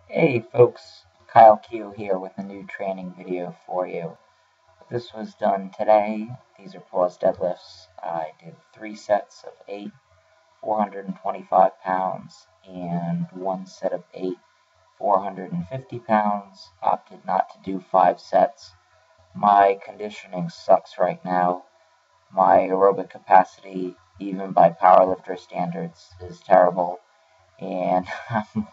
Hey folks, Kyle Q here with a new training video for you. This was done today. These are pause deadlifts. I did 3 sets of 8, 425 pounds, and 1 set of 8, 450 pounds. Opted not to do 5 sets. My conditioning sucks right now. My aerobic capacity, even by powerlifter standards, is terrible, and I'm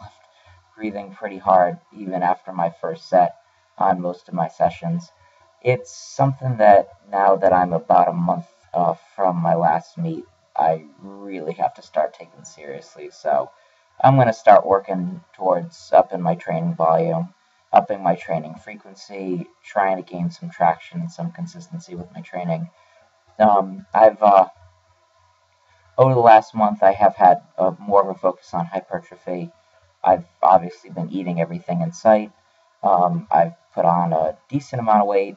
breathing pretty hard even after my first set on most of my sessions. It's something that now that I'm about a month from my last meet, I really have to start taking seriously. So I'm going to start working towards upping my training volume, upping my training frequency, trying to gain some traction and some consistency with my training. I've Over the last month, I have had more of a focus on hypertrophy. I've obviously been eating everything in sight. I've put on a decent amount of weight.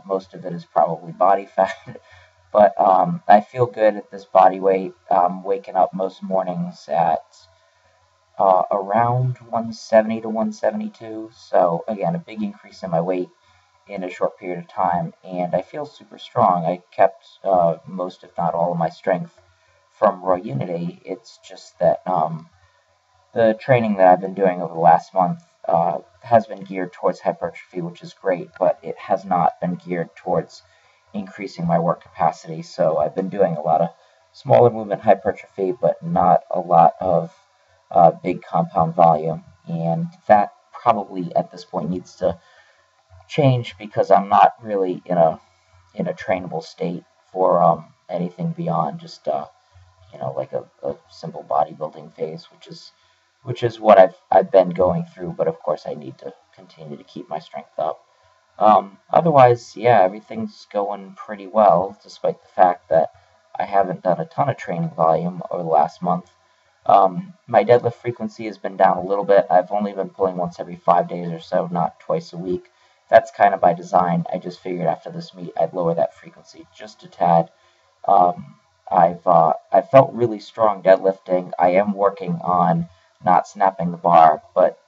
Most of it is probably body fat, but I feel good at this body weight. Waking up most mornings at around 170 to 172. So again, a big increase in my weight in a short period of time, and I feel super strong. I kept most, if not all, of my strength from Raw Unity. It's just that the training that I've been doing over the last month has been geared towards hypertrophy, which is great, but it has not been geared towards increasing my work capacity. So I've been doing a lot of smaller movement hypertrophy, but not a lot of big compound volume. And that probably at this point needs to change because I'm not really in a trainable state for anything beyond just like a simple bodybuilding phase, which is what I've been going through. But of course, I need to continue to keep my strength up. Otherwise, yeah, everything's going pretty well, despite the fact that I haven't done a ton of training volume over the last month. My deadlift frequency has been down a little bit. I've only been pulling once every 5 days or so, not twice a week. That's kind of by design. I just figured after this meet I'd lower that frequency just a tad. I felt really strong deadlifting. I am working on not snapping the bar, but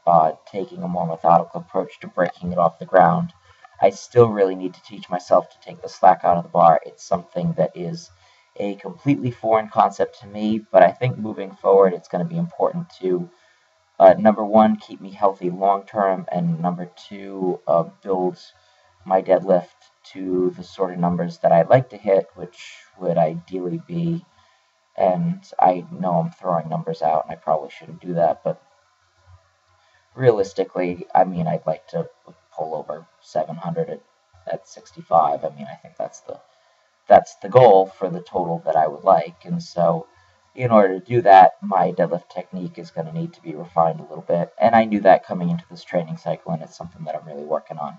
taking a more methodical approach to breaking it off the ground. I still really need to teach myself to take the slack out of the bar. It's something that is a completely foreign concept to me, but I think moving forward it's going to be important to, number one, keep me healthy long term, and number two, build my deadlift to the sort of numbers that I'd like to hit, which would ideally be, and I know I'm throwing numbers out and I probably shouldn't do that, but realistically, I mean, I'd like to pull over 700 at 65. I mean, I think that's the goal for the total that I would like. And so in order to do that, my deadlift technique is going to need to be refined a little bit. And I knew that coming into this training cycle, and it's something that I'm really working on.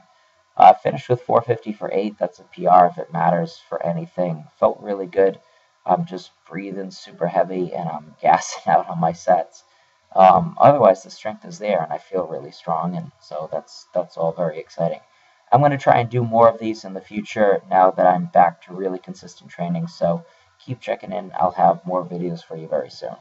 Finished with 450 for 8. That's a PR if it matters for anything. Felt really good. I'm just breathing super heavy, and I'm gassing out on my sets. Otherwise, the strength is there, and I feel really strong, and so that's all very exciting. I'm going to try and do more of these in the future now that I'm back to really consistent training, so keep checking in. I'll have more videos for you very soon.